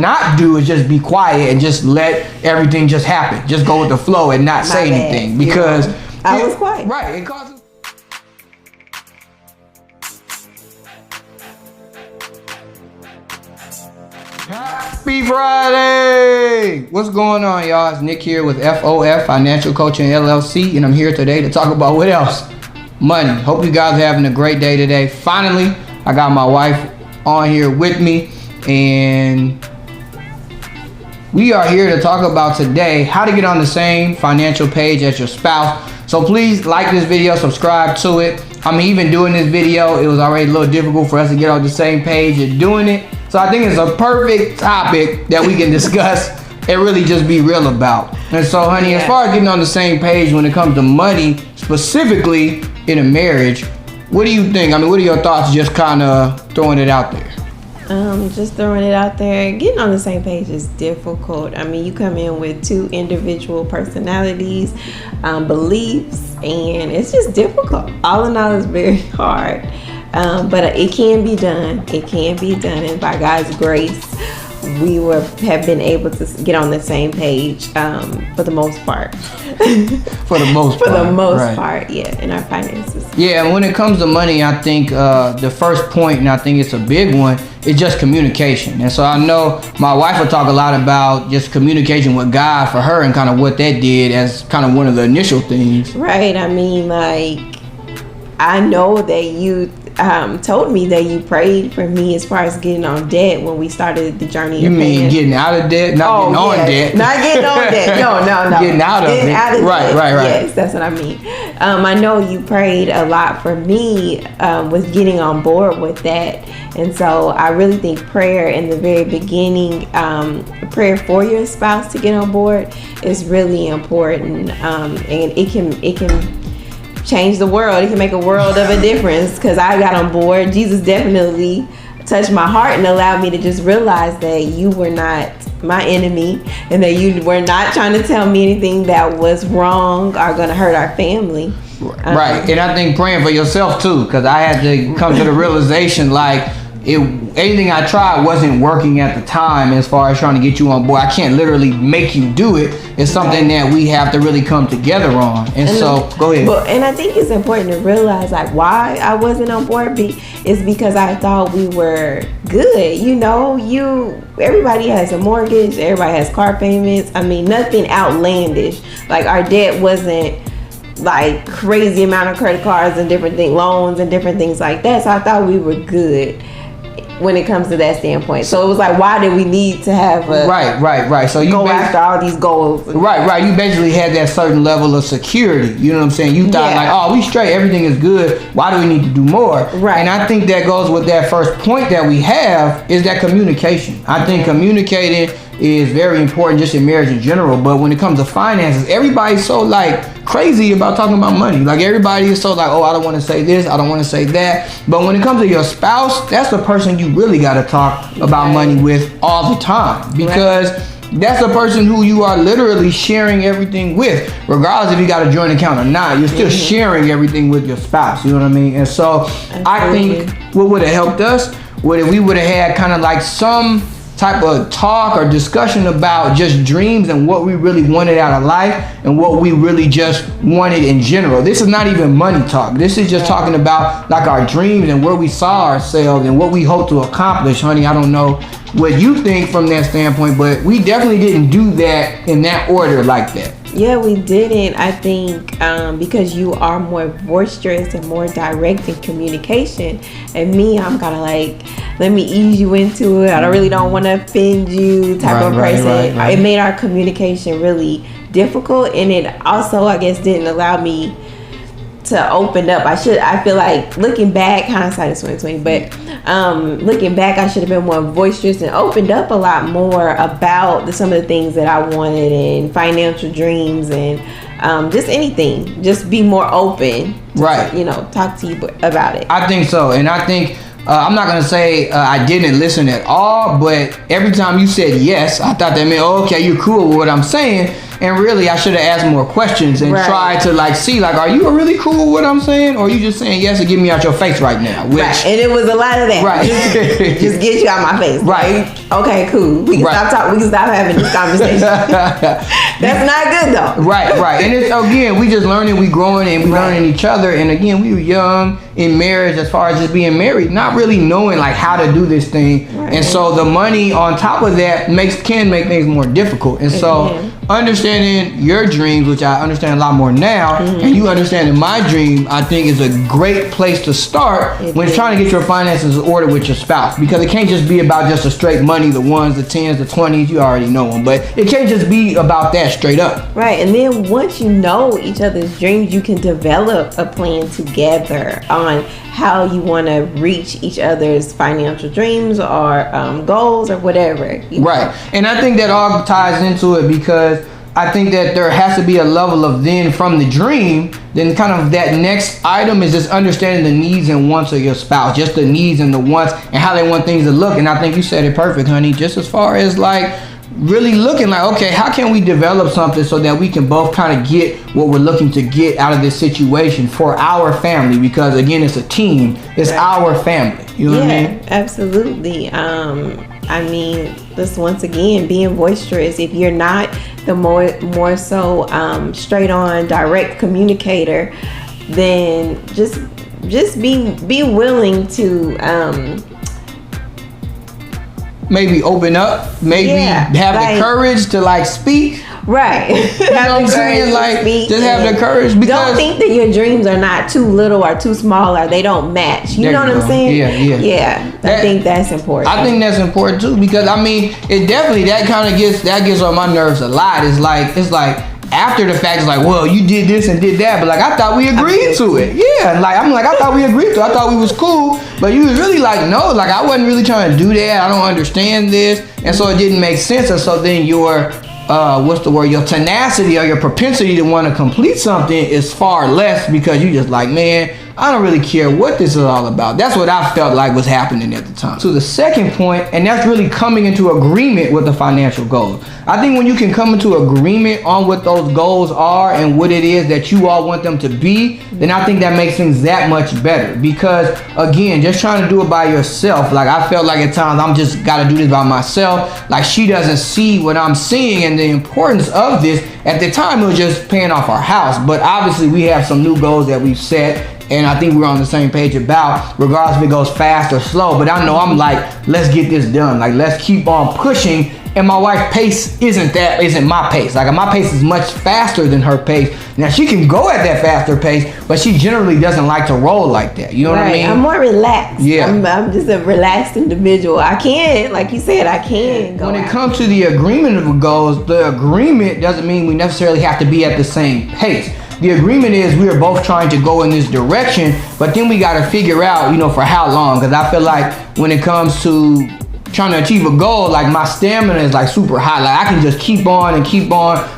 not do is just be quiet and just let everything just happen. Just go with the flow and not say anything, because I was quiet. Right, it causes. Happy Friday! What's going on, y'all? It's Nick here with F.O.F, Financial Coaching LLC, and I'm here today to talk about what else? Money. Hope you guys are having a great day today. Finally, I got my wife on here with me, and we are here to talk about today how to get on the same financial page as your spouse. So please like this video, subscribe to it. I mean, even doing this video, it was already a little difficult for us to get on the same page and doing it. So I think it's a perfect topic that we can discuss and really just be real about. And so, honey, as far as getting on the same page when it comes to money, specifically in a marriage, what do you think? I mean, what are your thoughts just kind of throwing it out there? Just throwing it out there. Getting on the same page is difficult. I mean, you come in with two individual personalities, beliefs, and it's just difficult. All in all, it's very hard. But it can be done. It can be done, and by God's grace, we have been able to get on the same page for the most part. For the most part, yeah, in our finances. Yeah, and when it comes to money, I think the first point, and I think it's a big one, is just communication. And so I know my wife will talk a lot about just communication with God for her and kind of what that did as kind of one of the initial things. Right. I mean, like, I know that you told me that you prayed for me as far as getting on debt when we started the journey. You mean getting out of debt, not getting on debt? Not getting on debt. No. Getting out of it. Right. Yes, that's what I mean. I know you prayed a lot for me with getting on board with that. And so I really think prayer in the very beginning, prayer for your spouse to get on board is really important. And it can change the world. It can make a world of a difference, because I got on board. Jesus definitely touched my heart and allowed me to just realize that you were not my enemy, and that you were not trying to tell me anything that was wrong or going to hurt our family. Right. And I think praying for yourself too, because I had to come to the realization, like, anything I tried wasn't working at the time as far as trying to get you on board. I can't literally make you do it. It's something that we have to really come together on. And so, go ahead. And I think it's important to realize, like, why I wasn't on board is because I thought we were good. You know, everybody has a mortgage, everybody has car payments. I mean, nothing outlandish. Like, our debt wasn't like crazy amount of credit cards and different loans and different things like that. So I thought we were good when it comes to that standpoint. So it was like, why did we need to have a right? So you go after all these goals? Right. You basically had that certain level of security. You know what I'm saying? You thought like, oh, we straight, everything is good. Why do we need to do more? Right. And I think that goes with that first point that we have, is that communication. I think communicating is very important just in marriage in general. But when it comes to finances, everybody's so like crazy about talking about money. Like, everybody is so like, oh, I don't want to say this, I don't want to say that. But when it comes to your spouse, that's the person you really got to talk about money with all the time, because that's the person who you are literally sharing everything with, regardless if you got a joint account or not. You're still sharing everything with your spouse. You know what I mean? And so I think what would have helped us would if we would have had kind of like some type of talk or discussion about just dreams and what we really wanted out of life and what we really just wanted in general. This is not even money talk. This is just talking about like our dreams and where we saw ourselves and what we hope to accomplish. Honey, I don't know what you think from that standpoint, but we definitely didn't do that in that order like that. Yeah, we didn't. I think because you are more boisterous and more direct in communication, and me, I'm kind of like, let me ease you into it. I really don't want to offend you type of person. Right. It made our communication really difficult, and it also, I guess, didn't allow me to open up. I feel like, looking back, hindsight is 2020, but looking back, I should have been more boisterous and opened up a lot more about some of the things that I wanted and financial dreams and just anything. Just be more open to, talk to you about it. I think so. And I think I'm not going to say I didn't listen at all, but every time you said yes, I thought that meant, oh, okay, you're cool with what I'm saying. And really, I should have asked more questions and tried to like see, like, are you really cool with what I'm saying, or are you just saying yes and get me out your face right now? Which, and it was a lot of that. Right. Just get you out my face. Right. Okay, cool. We can stop talking. We can stop having this conversation. That's not good though. Right. And it's, again, we just learning, we growing, and we learning each other. And again, we were young in marriage, as far as just being married, not really knowing like how to do this thing. Right. And so the money on top of that can make things more difficult. And so understanding your dreams, which I understand a lot more now, and you understanding my dream, I think is a great place to start when trying to get your finances in order with your spouse, because it can't just be about just the straight money, the ones, the tens, the 20s, you already know them, but it can't just be about that straight up. Right. And then once you know each other's dreams, you can develop a plan together on how you want to reach each other's financial dreams or goals or whatever. Right. And I think that all ties into it, because I think that there has to be a level of then from the dream, then kind of that next item is just understanding the needs and wants of your spouse, just the needs and the wants and how they want things to look. And I think you said it perfect, honey, just as far as like really looking like, okay, how can we develop something so that we can both kind of get what we're looking to get out of this situation for our family? Because again, it's a team, it's our family. You know what I mean? Absolutely. I mean, just once again, being boisterous. If you're not the more so straight on direct communicator, then just be willing to maybe open up, maybe have the courage to like speak. Right. You know what I'm saying? Like, just have the courage, because don't think that your dreams are not too little or too small or they don't match. You know what I'm saying? Yeah. I think that's important. I think that's important too, because I mean, it definitely gets on my nerves a lot. It's like after the fact, it's like, well, you did this and did that, but like I thought we agreed to it. Yeah, like I'm like I thought we agreed to it. I thought we was cool, but you was really like, no, like I wasn't really trying to do that. I don't understand this, and so it didn't make sense. And so then your your tenacity or your propensity to want to complete something is far less, because you just like, man, I don't really care what this is all about. That's what I felt like was happening at the time. So the second point, and that's really coming into agreement with the financial goals. I think when you can come into agreement on what those goals are and what it is that you all want them to be, then I think that makes things that much better. Because again, just trying to do it by yourself, like I felt like at times I'm just got to do this by myself. Like she doesn't see what I'm seeing and the importance of this. At the time, it was just paying off our house, but obviously we have some new goals that we've set, and I think we're on the same page about, regardless if it goes fast or slow. But I know I'm like, let's get this done. Like, let's keep on pushing. And my wife's pace isn't my pace. Like my pace is much faster than her pace. Now she can go at that faster pace, but she generally doesn't like to roll like that. You know what I mean? I'm more relaxed. Yeah. I'm just a relaxed individual. I can, like you said, I can go. When it comes to the agreement of goals, the agreement doesn't mean we necessarily have to be at the same pace. The agreement is we are both trying to go in this direction, but then we got to figure out, for how long. Because I feel like when it comes to trying to achieve a goal, like my stamina is like super high. Like I can just keep on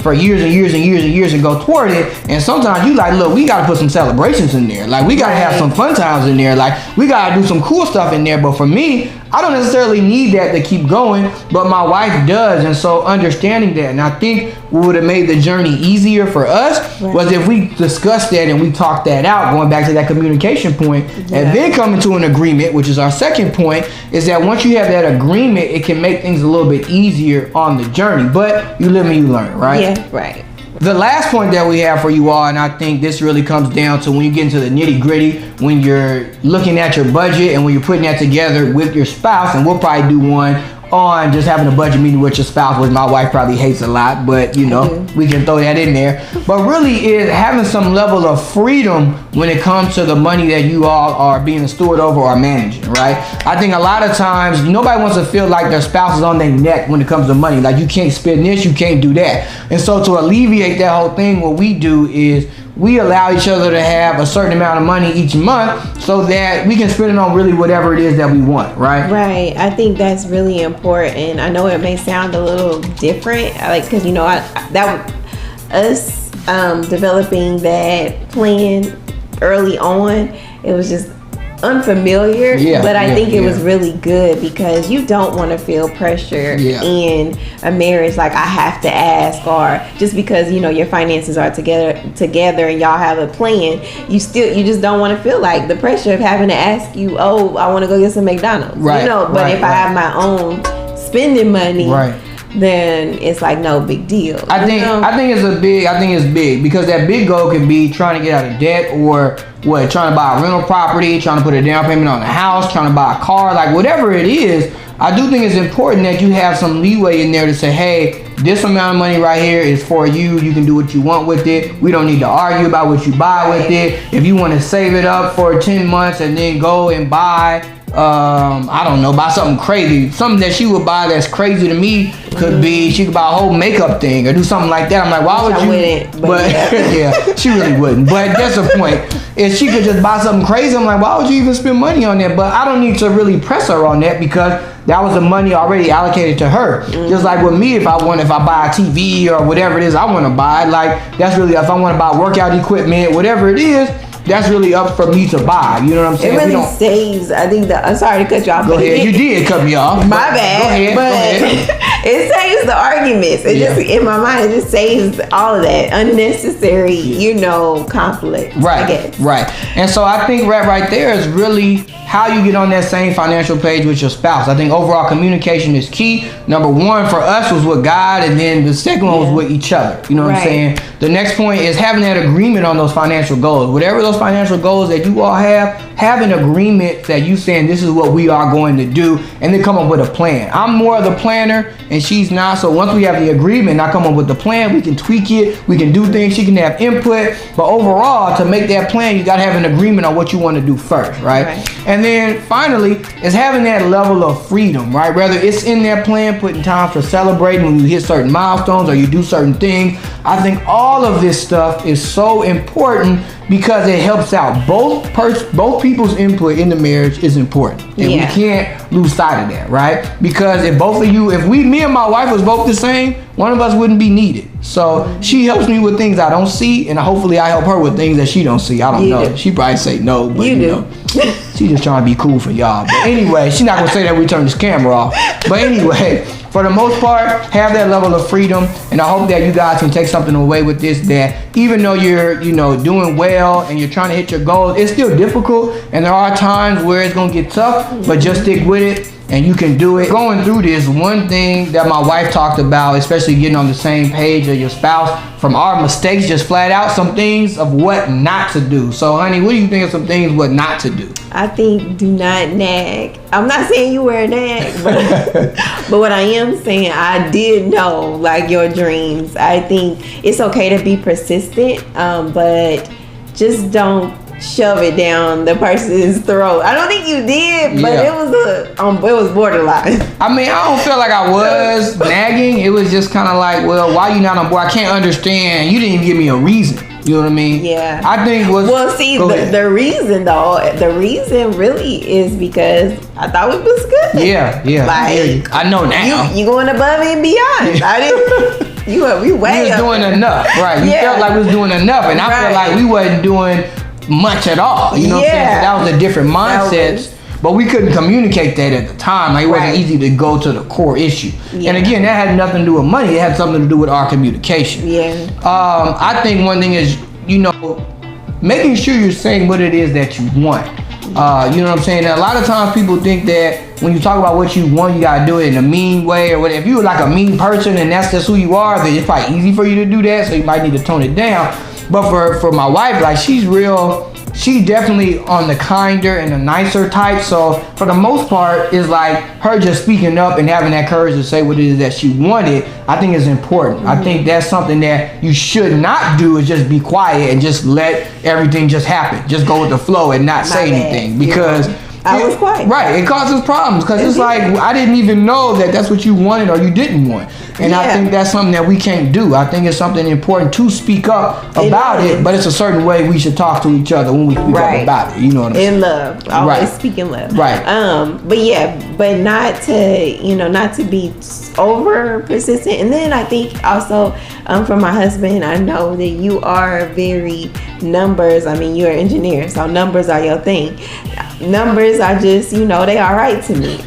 for years and years and years and years and go toward it. And sometimes you like, look, we got to put some celebrations in there. Like we got to have some fun times in there. Like we got to do some cool stuff in there. But for me, I don't necessarily need that to keep going, but my wife does. And so understanding that, and I think what would have made the journey easier for us was if we discussed that and we talked that out, going back to that communication point, and then coming to an agreement, which is our second point, is that once you have that agreement, it can make things a little bit easier on the journey. But you live and you learn, right? Yeah, right. The last point that we have for you all, and I think this really comes down to when you get into the nitty gritty, when you're looking at your budget and when you're putting that together with your spouse, and we'll probably do one on just having a budget meeting with your spouse, which my wife probably hates a lot, but we can throw that in there. But really is having some level of freedom when it comes to the money that you all are being a steward over or managing, right? I think a lot of times nobody wants to feel like their spouse is on their neck when it comes to money. Like you can't spend this, you can't do that. And so to alleviate that whole thing, what we do is we allow each other to have a certain amount of money each month so that we can spend it on really whatever it is that we want, right? Right. I think that's really important. I know it may sound a little different, like, because developing that plan early on, it was just unfamiliar, but I think it was yeah. really good because you don't want to feel pressure in a marriage. Like, I have to ask, or just because your finances are together and y'all have a plan, you just don't want to feel like the pressure of having to ask you, oh, I want to go get some McDonald's, but if I have my own spending money, then it's like no big deal. I think it's big because that big goal could be trying to get out of debt, or trying to buy a rental property, trying to put a down payment on a house, trying to buy a car, like whatever it is. I do think it's important that you have some leeway in there to say, hey, this amount of money right here is for you. You can do what you want with it. We don't need to argue about what you buy with it. If you want to save it up for 10 months and then go and buy I don't know, buy something crazy. Something that she would buy that's crazy to me could be she could buy a whole makeup thing or do something like that. I'm like, why would you? Wouldn't, but yeah, she really wouldn't. But that's the point. If she could just buy something crazy, I'm like, why would you even spend money on that? But I don't need to really press her on that because that was the money already allocated to her. Just like with me, if I buy a TV or whatever it is I want to buy, like that's really, if I want to buy workout equipment, whatever it is, that's really up for me to buy. You know what I'm saying? It really saves. I think I'm sorry to cut you off. Go ahead. You did cut me off. My bad. Go ahead. It saves the arguments. It just, in my mind, it just saves all of that unnecessary, conflict. Right. I guess. Right. And so I think right there is really how you get on that same financial page with your spouse. I think overall communication is key. Number one for us was with God, and then the second one was with each other. You know what I'm saying? The next point is having that agreement on those financial goals. Whatever those financial goals that you all have an agreement that you saying this is what we are going to do, and then come up with a plan. I'm more of the planner and she's not. So once we have the agreement, I come up with the plan, we can tweak it, we can do things, she can have input. But overall, to make that plan, you got to have an agreement on what you want to do first, right? And then finally, is having that level of freedom, right? Whether it's in that plan, putting time for celebrating when you hit certain milestones or you do certain things. I think all of this stuff is so important because it helps out both people's input in the marriage is important, and we can't lose sight of that, right? Because if both of you, me and my wife was both the same, one of us wouldn't be needed. So she helps me with things I don't see, and hopefully I help her with things that she don't see. I don't know. She probably say no, but you know, she just trying to be cool for y'all. But anyway, she's not gonna say that we turn this camera off. But anyway, for the most part, have that level of freedom, and I hope that you guys can take something away with this, that even though you're, doing well and you're trying to hit your goals, it's still difficult, and there are times where it's gonna get tough, but just stick with it. And you can do it. Going through this, one thing that my wife talked about, especially getting on the same page of your spouse, from our mistakes, just flat out some things of what not to do. So honey, what do you think of some things what not to do? I think do not nag. I'm not saying you were a nag, but what I am saying, I did know like your dreams. I think it's okay to be persistent, but just don't shove it down the person's throat. I don't think you did, but it was borderline. I mean, I don't feel like I was nagging. It was just kind of like, well, why you not on board? I can't understand. You didn't even give me a reason. You know what I mean? Yeah. I think the reason though, the reason really is because I thought it was good. Yeah. Like, I know now. You going above and beyond. I didn't. We way we was doing enough, right? You felt like we was doing enough, and I felt like we wasn't doing much at all. You know what I'm saying? So that was a different mindsets. But we couldn't communicate that at the time. Like, it wasn't easy to go to the core issue. Yeah. And again, that had nothing to do with money. It had something to do with our communication. Yeah. I think one thing is, making sure you're saying what it is that you want. You know what I'm saying? A lot of times people think that when you talk about what you want, you gotta do it in a mean way or whatever. If you're like a mean person and that's just who you are, then it's probably easy for you to do that. So you might need to tone it down. But for my wife, like, she's definitely on the kinder and the nicer type. So for the most part, it's like her just speaking up and having that courage to say what it is that she wanted, I think is important. Mm-hmm. I think that's something that you should not do, is just be quiet and just let everything just happen. Just go with the flow and not say anything, because I was quiet. Right, it causes problems because it's like I didn't even know that that's what you wanted or you didn't want. And I think that's something that we can't do. I think it's something important to speak up about it, but it's a certain way we should talk to each other when we speak up about it. You know what I'm saying? In love. Always speak in love. Right. But not to be over persistent. And then I think also for my husband, I know that you are very numbers. I mean, you're an engineer, so numbers are your thing. numbers are just, you know, they all right to me.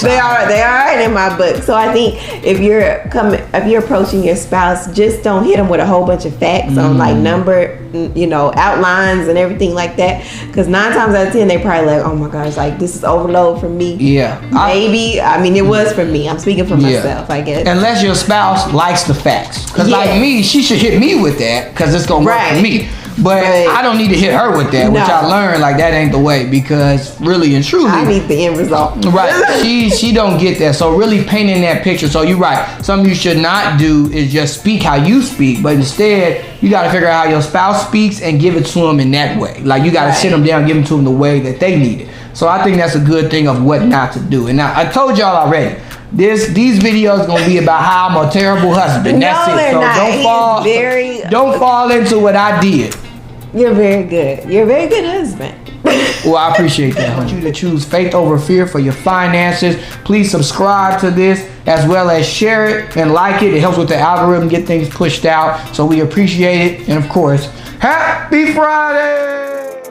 They are right in my book. So I think if you're approaching your spouse, just don't hit them with a whole bunch of facts on like number, you know, outlines and everything like that. Because 9 times out of 10, they probably like, oh my gosh, like this is overload for me. Yeah, maybe. I mean, it was for me. I'm speaking for myself, I guess. Unless your spouse likes the facts, because like me, she should hit me with that because it's gonna work for me. But I don't need to hit her with that, which I learned like that ain't the way, because really and truly I need the end result. Right. She don't get that. So really painting that picture. So you're right. Something you should not do is just speak how you speak, but instead you got to figure out how your spouse speaks and give it to them in that way. Like you got to sit them down, give them to them the way that they need it. So I think that's a good thing of what not to do. And now I told y'all already. These videos gonna be about how I'm a terrible husband. That's it. So don't fall into what I did. You're very good. You're a very good husband. Well, I appreciate that. I want you to choose faith over fear for your finances. Please subscribe to this as well as share it and like it. It helps with the algorithm, get things pushed out. So we appreciate it. And of course, happy Friday!